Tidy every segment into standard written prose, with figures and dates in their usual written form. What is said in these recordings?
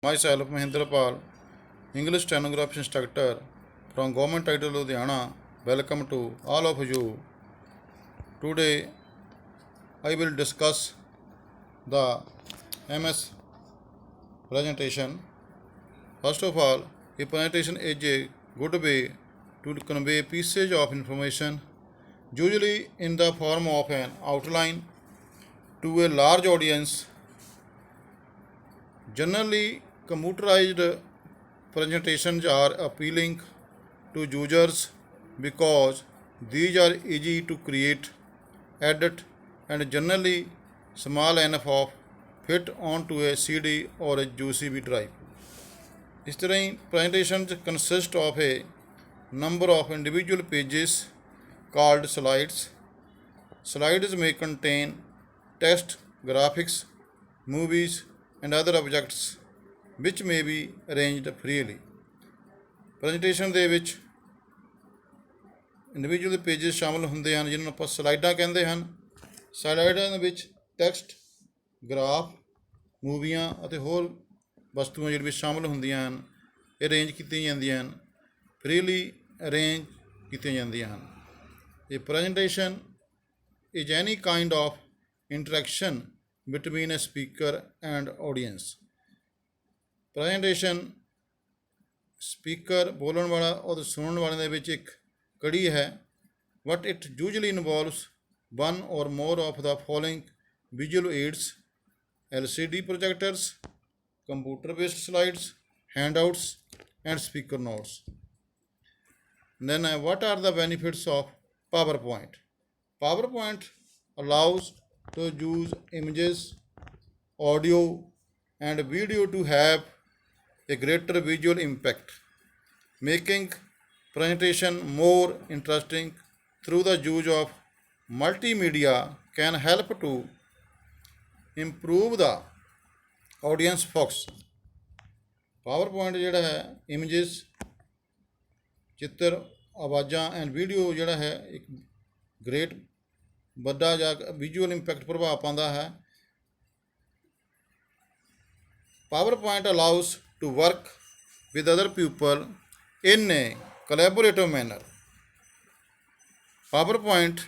Myself, Mahendra Pal, English stenography instructor from Government Title Ludhiana. Welcome to all of you. Today I will discuss the MS presentation. First of all, a presentation is a good way to convey pieces of information, usually in the form of an outline, to a large audience. Generally, computerized presentations are appealing to users because these are easy to create, edit, and generally small enough of fit onto a CD or a USB drive. ਇਸ ਤਰ੍ਹਾਂ ਹੀ presentations consist of a number of individual pages called slides. Slides may contain text, graphics, movies, and other objects which may be arranged freely. Presentation ਦੇ ਵਿੱਚ individual pages ਸ਼ਾਮਲ ਹੁੰਦੇ ਹਨ, ਜਿਹਨਾਂ ਨੂੰ ਆਪਾਂ ਸਲਾਈਡਾਂ ਕਹਿੰਦੇ ਹਨ। ਸਲਾਈਡਾਂ ਦੇ ਵਿੱਚ ਟੈਕਸਟ, ਗ੍ਰਾਫ, ਮੂਵੀਆਂ ਅਤੇ ਹੋਰ ਵਸਤੂਆਂ ਜਿਹੜੀਆਂ ਸ਼ਾਮਲ ਹੁੰਦੀਆਂ ਹਨ, ਇਹ ਅਰੇਂਜ ਕੀਤੀਆਂ ਜਾਂਦੀਆਂ ਹਨ, ਫ੍ਰੀਲੀ ਅਰੇਂਜ ਕੀਤੀਆਂ ਜਾਂਦੀਆਂ ਹਨ। ਇਹ presentation is any kind of interaction between a speaker and audience. Presentation speaker ਬੋਲਣ ਵਾਲਾ ਔਰ ਸੁਣਨ ਵਾਲੇ ਦੇ ਵਿੱਚ ਇੱਕ ਕੜੀ ਹੈ। What it usually involves one or more of the following visual aids: LCD projectors, computer-based slides, handouts, and speaker notes. Then what are the benefits of PowerPoint? PowerPoint allows to use images, audio, and video to have a greater visual impact, making presentation more interesting through the use of multimedia can help to improve the audience focus. PowerPoint ਜਿਹੜਾ ਹੈ images, ਚਿੱਤਰ, ਆਵਾਜ਼ਾਂ and video ਜਿਹੜਾ ਹੈ ਇੱਕ great ਵੱਡਾ ਜਾਂ visual impact ਪ੍ਰਭਾਵ ਪਾਉਂਦਾ ਹੈ। PowerPoint allows to work with other people in a collaborative manner. PowerPoint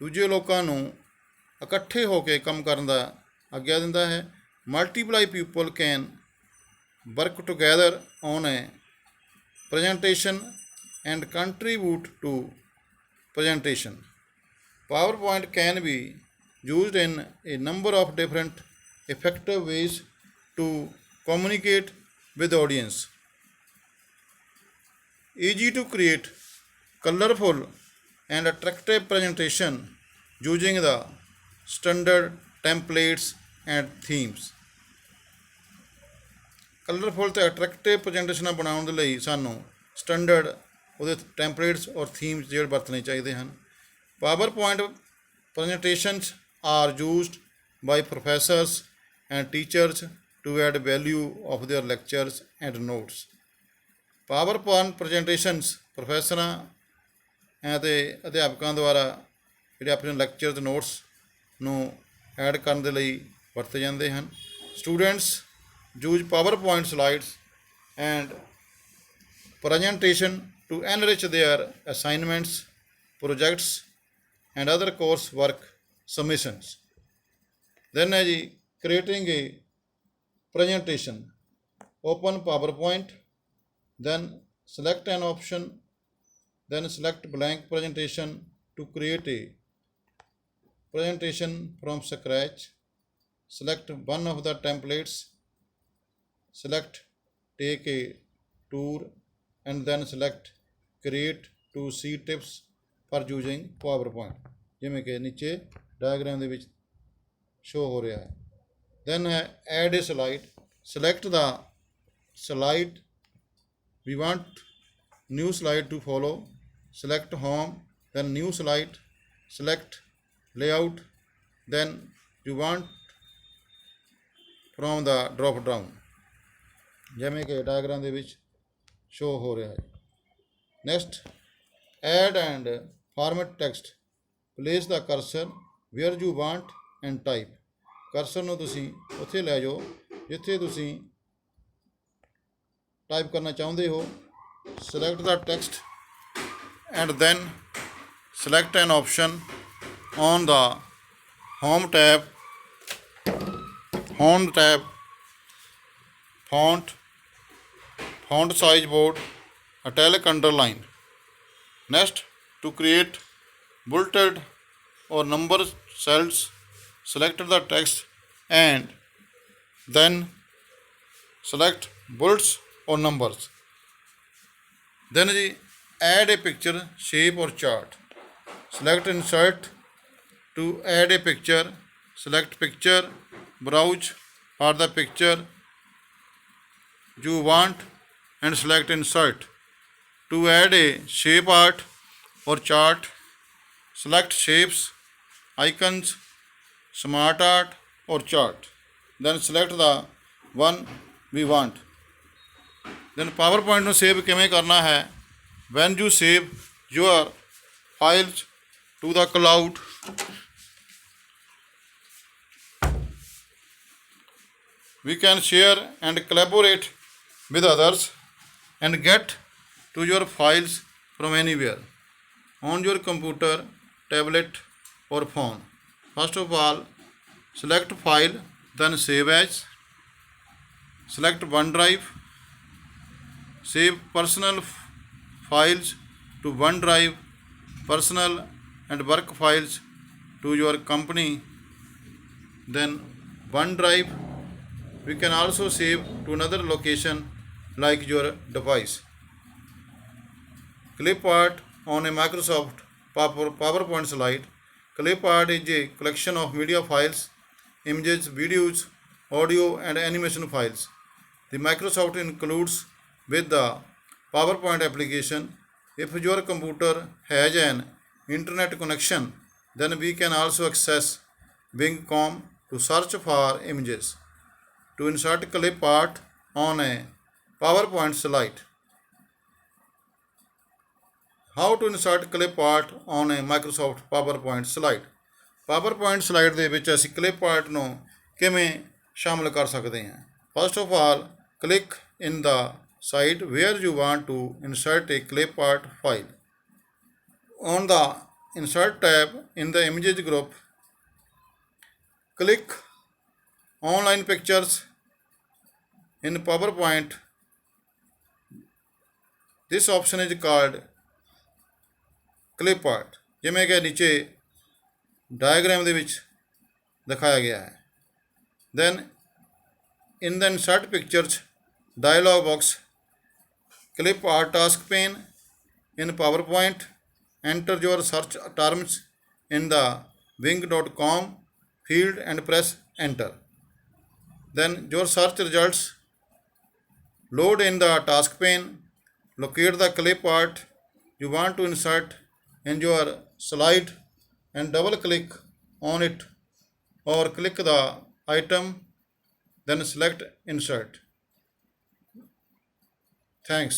ਦੂਜੇ ਲੋਕਾਂ ਨੂੰ ਇਕੱਠੇ ਹੋ ਕੇ ਕੰਮ ਕਰਨ ਦਾ ਆਗਿਆ ਦਿੰਦਾ ਹੈ। Multiple people can work together on a presentation and contribute to presentation. PowerPoint can be used in a number of different effective ways to communicate with the audience. Easy to create colorful and attractive presentation using the standard templates and themes. Colourful ਅਤੇ attractive ਪ੍ਰੈਜੈਂਟੇਸ਼ਨਾਂ ਬਣਾਉਣ ਦੇ ਲਈ ਸਾਨੂੰ standard ਉਹਦੇ templates ਔਰ themes ਜਿਹੜੇ ਵਰਤਣੇ ਚਾਹੀਦੇ ਹਨ। PowerPoint presentations are used by professors and teachers to add value of their lectures and notes. PowerPoint presentations ਪ੍ਰੋਫੈਸਰਾਂ ਅਤੇ ਅਧਿਆਪਕਾਂ ਦੁਆਰਾ ਜਿਹੜੇ ਆਪਣੇ ਲੈਕਚਰ ਅਤੇ ਨੋਟਸ ਨੂੰ ਐਡ ਕਰਨ ਦੇ ਲਈ ਵਰਤੇ ਜਾਂਦੇ ਹਨ। Students use PowerPoint slides and presentation to enrich their assignments, projects, and other coursework submissions. Then creating a presentation. Open PowerPoint, then select an option, then select blank presentation to create a presentation from scratch. Select one of the templates, select take a tour, and then select create to see tips for using PowerPoint, ਜਿਵੇਂ ਕਿ ਨੀਚੇ diagram ਦੇ ਵਿੱਚ show ਹੋ ਰਿਹਾ ਹੈ। Then add a slide. Select the slide we want new slide to follow. Select home, then new slide. Select layout, then you want from the drop down, ਜਿਵੇਂ ਕਿ ਡਾਇਗਰਾਮ ਦੇ ਵਿੱਚ ਸ਼ੋ ਹੋ ਰਿਹਾ ਹੈ। Next, add and format text. Place the cursor where you want and type. Cursor ਨੂੰ ਤੁਸੀਂ ਉੱਥੇ ਲੈ ਜਾਓ ਜਿੱਥੇ ਤੁਸੀਂ टाइप करना चाहते हो, select the text and then select an option on the home tab, font, font size bold, italic underline. Next, to create bulleted or number cells, select the text and then select bullets or numbers. Then add a picture, shape or chart. Select insert to add a picture. Select picture, browse for the picture you want and select insert. To add a shape art or chart, select shapes, icons, smart art or chart. Then select the one we want. Then PowerPoint ਨੂੰ save ਕਿਵੇਂ ਕਰਨਾ ਹੈ? When you save your files to the cloud, we can share and collaborate with others and get to your files from anywhere on your computer, tablet or phone. First of all, select file, then save as. Select OneDrive, save personal files to OneDrive, personal and work files to your company. Then OneDrive we can also save to another location like your device. Clip art on a Microsoft PowerPoint slide. Clip art is a collection of media files, images, videos, audio and animation files. The Microsoft includes with the PowerPoint application. If your computer has an internet connection, then we can also access Bing.com to search for images. To insert clip art on a PowerPoint slide. How to insert clip art on a Microsoft PowerPoint slide. PowerPoint slide ਦੇ ਵਿੱਚ ਅਸੀਂ clip art ਨੂੰ ਕਿਵੇਂ ਸ਼ਾਮਲ ਕਰ ਸਕਦੇ ਹਾਂ? First of all, click in the site where you want to insert a clip art file. On the Insert tab in the Images group, click Online Pictures in PowerPoint. This option is called clip art, ਜਿਵੇਂ ਕਿ ਨੀਚੇ diagram ਦੇ ਵਿੱਚ ਦਿਖਾਇਆ ਗਿਆ ਹੈ. Then in the Insert Pictures dialog box, clip art task pane in PowerPoint. Enter your search terms in the Bing.com field and press enter. Then your search results load in the task pane. Locate the clip art you want to insert in your slide and double click on it or click the item, then select insert. Thanks.